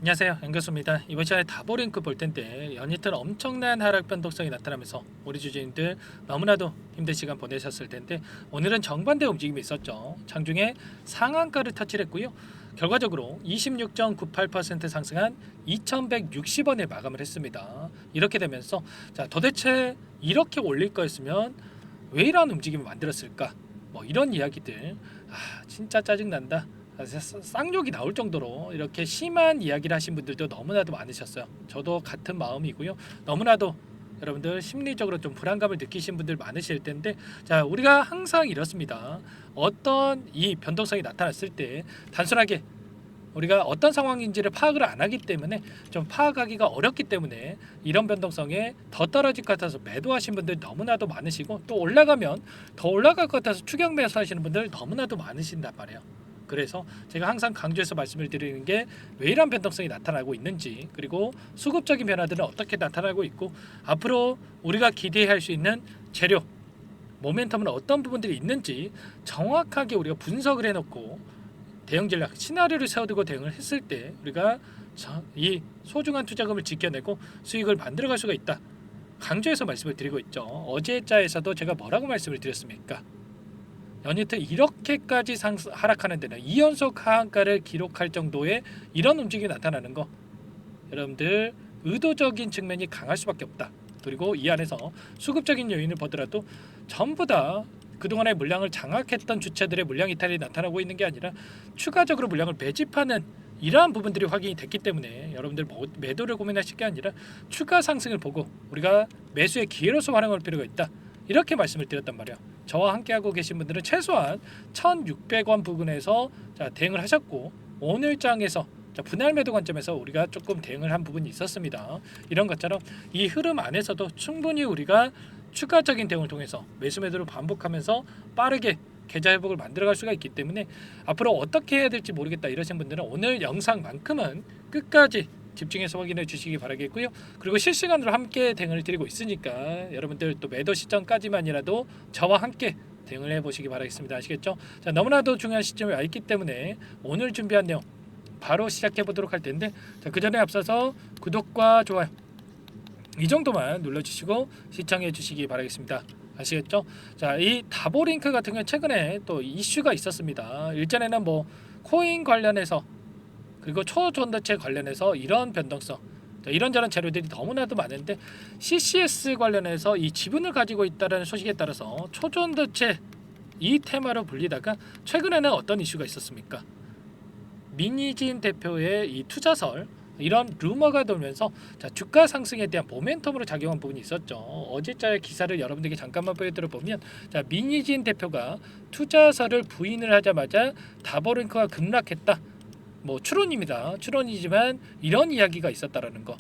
안녕하세요, 앵교수입니다. 이번 시간에 다보링크 볼 텐데 연이틀 엄청난 하락 변동성이 나타나면서 우리 주주님들 너무나도 힘든 시간 보내셨을 텐데 오늘은 정반대 움직임이 있었죠. 장중에 상한가를 터치했고요. 결과적으로 26.98% 상승한 2160원에 마감을 했습니다. 이렇게 되면서 자, 도대체 이렇게 올릴 거였으면 왜 이런 움직임을 만들었을까? 뭐 이런 이야기들 진짜 짜증난다. 쌍욕이 나올 정도로 이렇게 심한 이야기를 하신 분들도 너무나도 많으셨어요. 저도 같은 마음이고요. 너무나도 여러분들 심리적으로 좀 불안감을 느끼신 분들 많으실 텐데, 자, 우리가 항상 이렇습니다. 어떤 이 변동성이 나타났을 때 단순하게 우리가 어떤 상황인지를 파악을 안 하기 때문에 좀 파악하기가 어렵기 때문에 이런 변동성에 더 떨어질 것 같아서 매도하신 분들 너무나도 많으시고, 또 올라가면 더 올라갈 것 같아서 추격 매수하시는 분들 너무나도 많으신단 말이에요. 그래서 제가 항상 강조해서 말씀을 드리는 게 왜 이런 변동성이 나타나고 있는지, 그리고 수급적인 변화들은 어떻게 나타나고 있고, 앞으로 우리가 기대할 수 있는 재료 모멘텀은 어떤 부분들이 있는지 정확하게 우리가 분석을 해놓고 대응 전략 시나리오를 세워두고 대응을 했을 때 우리가 이 소중한 투자금을 지켜내고 수익을 만들어갈 수가 있다, 강조해서 말씀을 드리고 있죠. 어제 자에서도 제가 뭐라고 말씀을 드렸습니까? 연이틀 이렇게까지 하락하는 데는 2연속 하한가를 기록할 정도의 이런 움직임이 나타나는 거, 여러분들 의도적인 측면이 강할 수밖에 없다. 그리고 이 안에서 수급적인 요인을 보더라도 전부 다 그동안의 물량을 장악했던 주체들의 물량 이탈이 나타나고 있는 게 아니라 추가적으로 물량을 매집하는 이러한 부분들이 확인이 됐기 때문에 여러분들 매도를 고민하실 게 아니라 추가 상승을 보고 우리가 매수의 기회로서 활용할 필요가 있다, 이렇게 말씀을 드렸단 말이에요. 저와 함께하고 계신 분들은 최소한 1,600원 부근에서 대응을 하셨고, 오늘 장에서 분할 매도 관점에서 우리가 조금 대응을 한 부분이 있었습니다. 이런 것처럼 이 흐름 안에서도 충분히 우리가 추가적인 대응을 통해서 매수 매도를 반복하면서 빠르게 계좌 회복을 만들어갈 수가 있기 때문에 앞으로 어떻게 해야 될지 모르겠다 이러신 분들은 오늘 영상만큼은 끝까지 집중해서 확인해 주시기 바라겠고요. 그리고 실시간으로 함께 대응을 드리고 있으니까 여러분들 또 매도 시점까지만이라도 저와 함께 대응을 해보시기 바라겠습니다. 아시겠죠? 자, 너무나도 중요한 시점에 와 있기 때문에 오늘 준비한 내용 바로 시작해 보도록 할 텐데, 자, 그 전에 앞서서 구독과 좋아요 이 정도만 눌러주시고 시청해 주시기 바라겠습니다. 아시겠죠? 자, 이 다보링크 같은 경우 최근에 또 이슈가 있었습니다. 일전에는 뭐 코인 관련해서 그리고 초전도체 관련해서 이런 변동성, 이런저런 재료들이 너무나도 많은데 CCS 관련해서 이 지분을 가지고 있다는 소식에 따라서 초전도체 이 테마로 불리다가 최근에는 어떤 이슈가 있었습니까? 민희진 대표의 이 투자설, 이런 루머가 돌면서 주가 상승에 대한 모멘텀으로 작용한 부분이 있었죠. 어제자의 기사를 여러분들에게 잠깐만 보여드려 보면, 민희진 대표가 투자설을 부인을 하자마자 다보링크가 급락했다. 뭐 추론입니다. 추론이지만 이런 이야기가 있었다라는 거.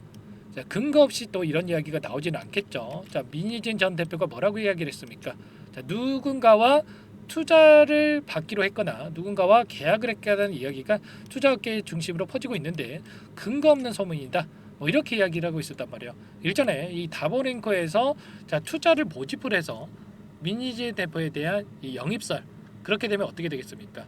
근거 없이 또 이런 이야기가 나오지는 않겠죠. 민희진 전 대표가 뭐라고 이야기를 했습니까? 누군가와 투자를 받기로 했거나 누군가와 계약을 했다는 이야기가 투자업계 중심으로 퍼지고 있는데 근거 없는 소문이다, 뭐 이렇게 이야기를 하고 있었단 말이에요. 일전에 이 다보링커에서 투자를 모집을 해서 민희진 대표에 대한 이 영입설, 그렇게 되면 어떻게 되겠습니까?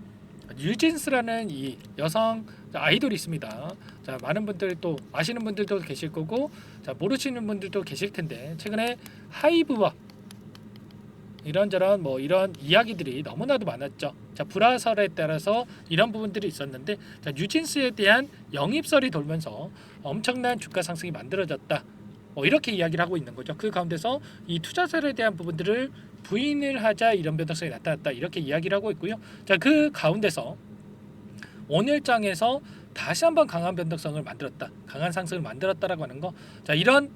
뉴진스라는 이 여성 아이돌이 있습니다. 많은 분들 또 아시는 분들도 계실 거고, 모르시는 분들도 계실 텐데 최근에 하이브와 이런저런 뭐 이런 이야기들이 너무나도 많았죠. 불화설에 따라서 이런 부분들이 있었는데, 뉴진스에 대한 영입설이 돌면서 엄청난 주가 상승이 만들어졌다, 뭐 이렇게 이야기를 하고 있는 거죠. 그 가운데서 이 투자설에 대한 부분들을 부인을 하자 이런 변동성이 나타났다, 이렇게 이야기를 하고 있고요. 그 가운데서 오늘 장에서 다시 한번 강한 변동성을 만들었다, 강한 상승을 만들었다라고 하는 거. 이런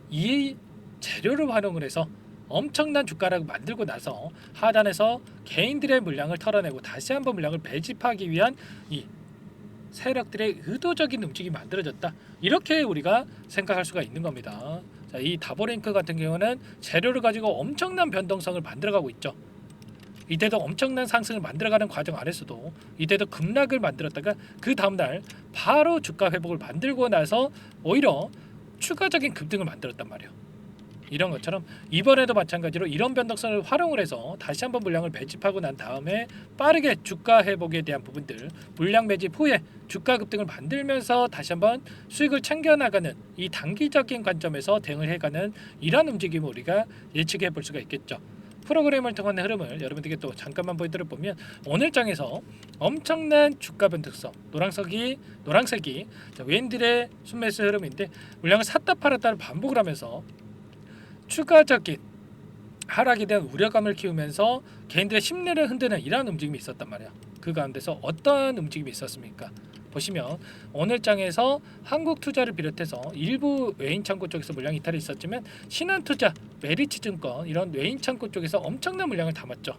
이 재료를 활용을 해서 엄청난 주가락을 만들고 나서 하단에서 개인들의 물량을 털어내고 다시 한번 물량을 매집하기 위한 이 세력들의 의도적인 움직임이 만들어졌다, 이렇게 우리가 생각할 수가 있는 겁니다. 이 다보링크 같은 경우는 재료를 가지고 엄청난 변동성을 만들어가고 있죠. 이때도 엄청난 상승을 만들어가는 과정 안에서도 이때도 급락을 만들었다가 그 다음날 바로 주가 회복을 만들고 나서 오히려 추가적인 급등을 만들었단 말이에요. 이런 것처럼 이번에도 마찬가지로 이런 변동성을 활용을 해서 다시 한번 물량을 매집하고 난 다음에 빠르게 주가 회복에 대한 부분들, 물량 매집 후에 주가 급등을 만들면서 다시 한번 수익을 챙겨나가는 이 단기적인 관점에서 대응을 해가는 이러한 움직임을 우리가 예측해 볼 수가 있겠죠. 프로그램을 통한 흐름을 여러분들께 또 잠깐만 보여드려 보면 오늘 장에서 엄청난 주가 변동성, 노란색이 웬딜의 순매수 흐름인데 물량을 샀다 팔았다를 반복을 하면서 추가적인 하락에 대한 우려감을 키우면서 개인들의 심리를 흔드는 이러한 움직임이 있었단 말이야. 그 가운데서 어떤 움직임이 있었습니까? 보시면 오늘 장에서 한국투자를 비롯해서 일부 외인 창구 쪽에서 물량 이탈이 있었지만 신한투자, 메리츠증권 이런 외인 창구 쪽에서 엄청난 물량을 담았죠.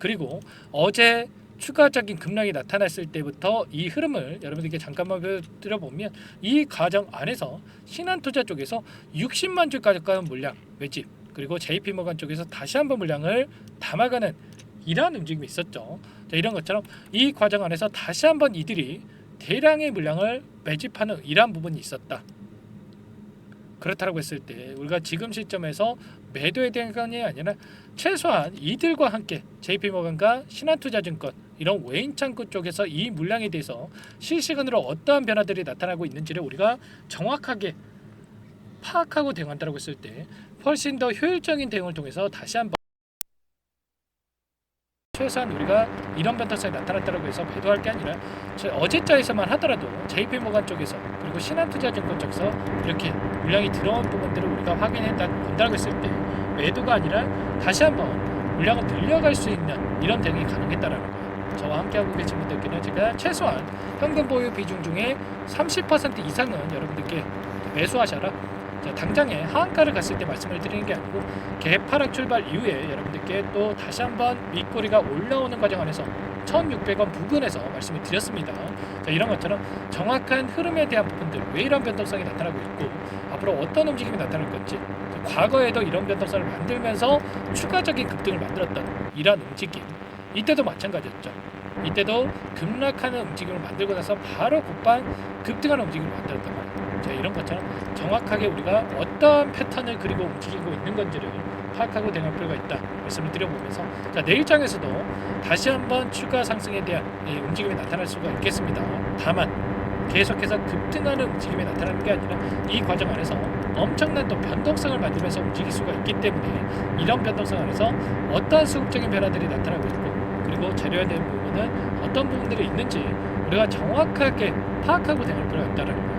그리고 어제 추가적인 급락이 나타났을 때부터 이 흐름을 여러분들께 잠깐만 보여드려보면 이 과정 안에서 신한투자 쪽에서 60만 주 가까운 물량 매집, 그리고 JP모간 쪽에서 다시 한번 물량을 담아가는 이러한 움직임이 있었죠. 자, 이런 것처럼 이 과정 안에서 다시 한번 이들이 대량의 물량을 매집하는 이러한 부분이 있었다. 그렇다고 했을 때 우리가 지금 시점에서 매도에 대한 건이 아니라 최소한 이들과 함께 JP모간과 신한투자증권 이런 외인 창구 쪽에서 이 물량에 대해서 실시간으로 어떠한 변화들이 나타나고 있는지를 우리가 정확하게 파악하고 대응한다고 했을 때 훨씬 더 효율적인 대응을 통해서 다시 한번 최소한 우리가 이런 변동성이 나타났다고 해서 매도할 게 아니라 어제자에서만 하더라도 JP모간 쪽에서 그리고 신한투자증권 쪽에서 이렇게 물량이 들어온 부분들을 우리가 확인했다 본다고 했을 때 매도가 아니라 다시 한번 물량을 늘려갈 수 있는 이런 대응이 가능했다라는 거예요. 저와 함께하고 계신 분들께는 제가 최소한 현금 보유 비중 중에 30% 이상은 여러분들께 매수하셔라. 당장에 하한가를 갔을 때 말씀을 드리는 게 아니고 개파락 출발 이후에 여러분들께 또 다시 한번 밑꼬리가 올라오는 과정 안에서 1,600원 부근에서 말씀을 드렸습니다. 자, 이런 것처럼 정확한 흐름에 대한 부분들, 왜 이런 변동성이 나타나고 있고 앞으로 어떤 움직임이 나타날 건지, 과거에도 이런 변동성을 만들면서 추가적인 급등을 만들었던 이러한 움직임, 이때도 마찬가지였죠. 이때도 급락하는 움직임을 만들고 나서 바로 곧방 급등하는 움직임을 만들었단 말이에요. 자, 이런 것처럼 정확하게 우리가 어떤 패턴을 그리고 움직이고 있는 건지를 파악하고 대응할 필요가 있다 말씀을 드려보면서, 자, 내일장에서도 다시 한번 추가 상승에 대한 움직임이 나타날 수가 있겠습니다. 다만 계속해서 급등하는 움직임이 나타나는 게 아니라 이 과정 안에서 엄청난 또 변동성을 만들면서 움직일 수가 있기 때문에 이런 변동성 안에서 어떠한 수급적인 변화들이 나타나고 있고 그리고 재료에 대한 부분은 어떤 부분들이 있는지 우리가 정확하게 파악하고 대응할 필요가 있다는 거예요.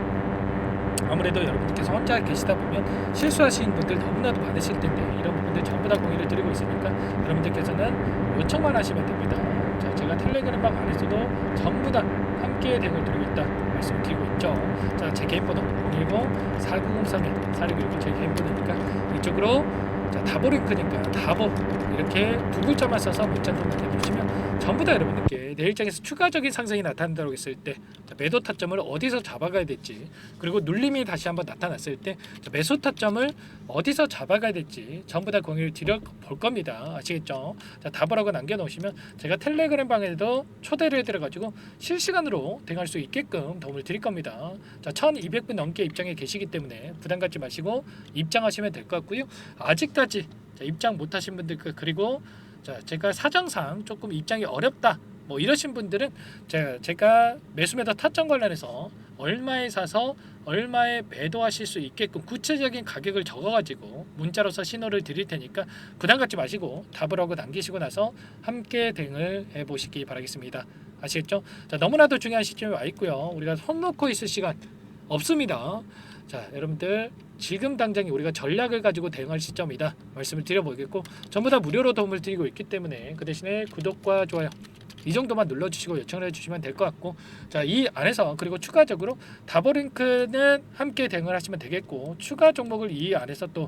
아무래도 여러분들께서 혼자 계시다 보면 실수하시는 분들 너무나도 많으실 텐데 이런 부분들 전부 다 공유를 드리고 있으니까 여러분들께서는 요청만 하시면 됩니다. 자, 제가 텔레그램방 안에서도 전부 다 함께 대응을 드리고 있다 말씀드리고 있죠. 자, 제 개인 번호 010-4903-4619 제 개인 번호니까 이쪽으로, 자, 다보링크니까 다보 이렇게 두 글자만 써서 문자 좀 남겨주시면 전부 다 여러분들께 내일장에서 추가적인 상승이 나타난다고 했을 때, 자, 매도 타점을 어디서 잡아가야 될지, 그리고 눌림이 다시 한번 나타났을 때, 자, 매수 타점을 어디서 잡아가야 될지 전부 다 공유를 드려 볼 겁니다. 아시겠죠? 자, 다보라고 남겨놓으시면 제가 텔레그램 방에도 초대를 해드려가지고 실시간으로 대응할 수 있게끔 도움을 드릴 겁니다. 자, 1200분 넘게 입장에 계시기 때문에 부담 갖지 마시고 입장하시면 될 것 같고요. 아직까지 입장 못하신 분들, 그리고 자, 제가 사정상 조금 입장이 어렵다 뭐 이러신 분들은 제가 매수매도 타점 관련해서 얼마에 사서 얼마에 매도하실 수 있게끔 구체적인 가격을 적어가지고 문자로서 신호를 드릴 테니까 부담 갖지 마시고 답을 하고 남기시고 나서 함께 대응을 해보시기 바라겠습니다. 아시겠죠? 자, 너무나도 중요한 시점에 와 있고요. 우리가 손 놓고 있을 시간 없습니다. 자, 여러분들 지금 당장에 우리가 전략을 가지고 대응할 시점이다 말씀을 드려보겠고, 전부 다 무료로 도움을 드리고 있기 때문에 그 대신에 구독과 좋아요 이 정도만 눌러주시고 요청을 해주시면 될 것 같고, 자, 이 안에서 그리고 추가적으로 다보링크는 함께 대응을 하시면 되겠고, 추가 종목을 이 안에서 또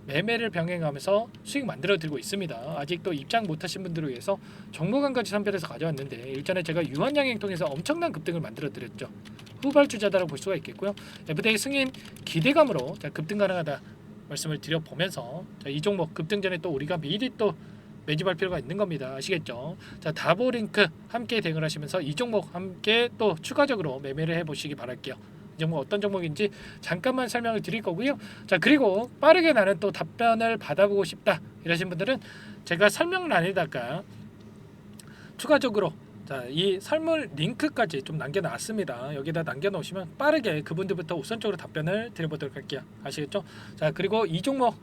매매를 병행하면서 수익 만들어 드리고 있습니다. 아직도 입장 못하신 분들을 위해서 종목 한 가지 선별해서 가져왔는데 일전에 제가 유한양행 통해서 엄청난 급등을 만들어 드렸죠. 후발주자다라고 볼 수가 있겠고요. FTA 승인 기대감으로 급등 가능하다 말씀을 드려보면서, 자, 이 종목 급등 전에 또 우리가 미리 또 매집할 필요가 있는 겁니다. 아시겠죠? 자, 다보링크 함께 대응을 하시면서 이 종목 함께 또 추가적으로 매매를 해보시기 바랄게요. 종목 어떤 종목인지 잠깐만 설명을 드릴 거고요. 자, 그리고 빠르게 나는 또 답변을 받아보고 싶다 이러신 분들은 제가 설명란에다가 추가적으로 자, 이 설문 링크까지 좀 남겨놨습니다. 여기다 남겨놓으시면 빠르게 그분들부터 우선적으로 답변을 드려보도록 할게요. 아시겠죠? 자, 그리고 이 종목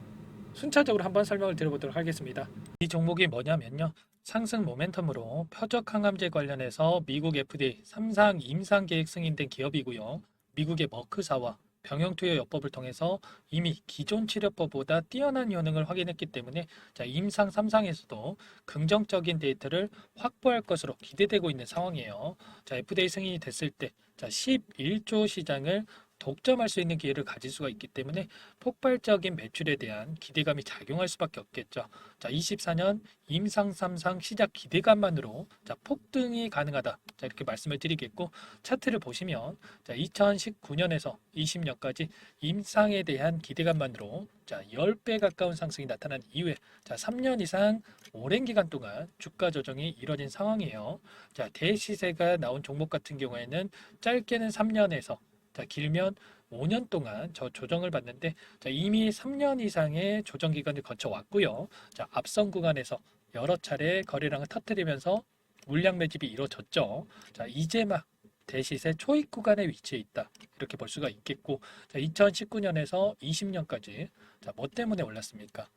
순차적으로 한번 설명을 드려보도록 하겠습니다. 이 종목이 뭐냐면요. 상승 모멘텀으로 표적 항암제 관련해서 미국 FDA 3상 임상 계획 승인된 기업이고요. 미국의 머크사와 병용투여 요법을 통해서 이미 기존 치료법보다 뛰어난 효능을 확인했기 때문에 자, 임상 3상에서도 긍정적인 데이터를 확보할 것으로 기대되고 있는 상황이에요. 자, FDA 승인이 됐을 때 자, 11조 시장을 독점할 수 있는 기회를 가질 수가 있기 때문에 폭발적인 매출에 대한 기대감이 작용할 수밖에 없겠죠. 자, 24년 임상 3상 시작 기대감만으로 자, 폭등이 가능하다. 자, 이렇게 말씀을 드리겠고 차트를 보시면 자, 2019년에서 20년까지 임상에 대한 기대감만으로 자, 10배 가까운 상승이 나타난 이후에 자, 3년 이상 오랜 기간 동안 주가 조정이 이뤄진 상황이에요. 자, 대시세가 나온 종목 같은 경우에는 짧게는 3년에서 자, 길면 5년 동안 저 조정을 받는데 자, 이미 3년 이상의 조정 기간을 거쳐 왔고요. 자, 앞선 구간에서 여러 차례 거래량을 터뜨리면서 물량 매집이 이루어졌죠. 자, 이제 막 대시세 초입 구간에 위치해 있다. 이렇게 볼 수가 있겠고 자, 2019년에서 20년까지 자, 뭐 때문에 올랐습니까?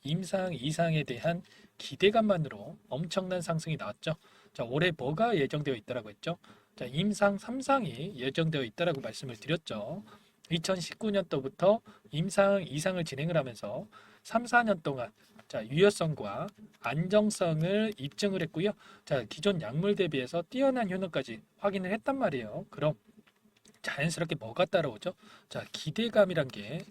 임상 이상에 대한 기대감만으로 엄청난 상승이 나왔죠. 자, 올해 뭐가 예정되어 있다라고 했죠? 자, 임상 3상이 예정되어 있다라고 말씀을 드렸죠. 2019년도부터 임상 2상을 진행을 하면서 3, 4년 동안 자, 유효성과 안정성을 입증을 했고요. 자, 기존 약물 대비해서 뛰어난 효능까지 확인을 했단 말이에요. 그럼 자연스럽게 뭐가 따라오죠? 자, 기대감이란 게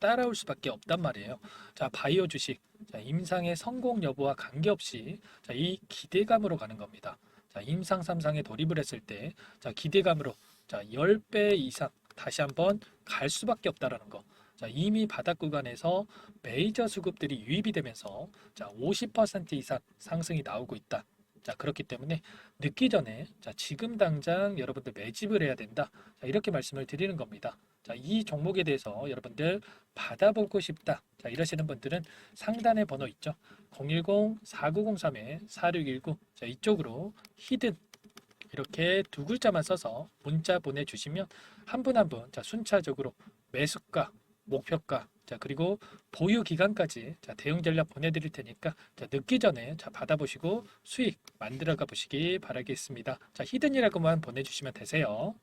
따라올 수밖에 없단 말이에요. 자, 바이오 주식, 자, 임상의 성공 여부와 관계없이 자, 이 기대감으로 가는 겁니다. 자, 임상 3상에 돌입을 했을 때, 자, 기대감으로 자, 10배 이상 다시 한번 갈 수밖에 없다라는 거. 자, 이미 바닥 구간에서 메이저 수급들이 유입이 되면서 자, 50% 이상 상승이 나오고 있다. 자, 그렇기 때문에 늦기 전에 자, 지금 당장 여러분들 매집을 해야 된다. 자, 이렇게 말씀을 드리는 겁니다. 자, 이 종목에 대해서 여러분들 받아보고 싶다. 자, 이러시는 분들은 상단에 번호 있죠. 010-4903-4619. 자, 이쪽으로 히든 이렇게 두 글자만 써서 문자 보내주시면 한 분 한 분 자, 순차적으로 매수가, 목표가, 자, 그리고 보유 기간까지 자, 대응 전략 보내드릴 테니까 자, 늦기 전에 자, 받아보시고 수익 만들어가 보시기 바라겠습니다. 자, 히든이라고만 보내주시면 되세요.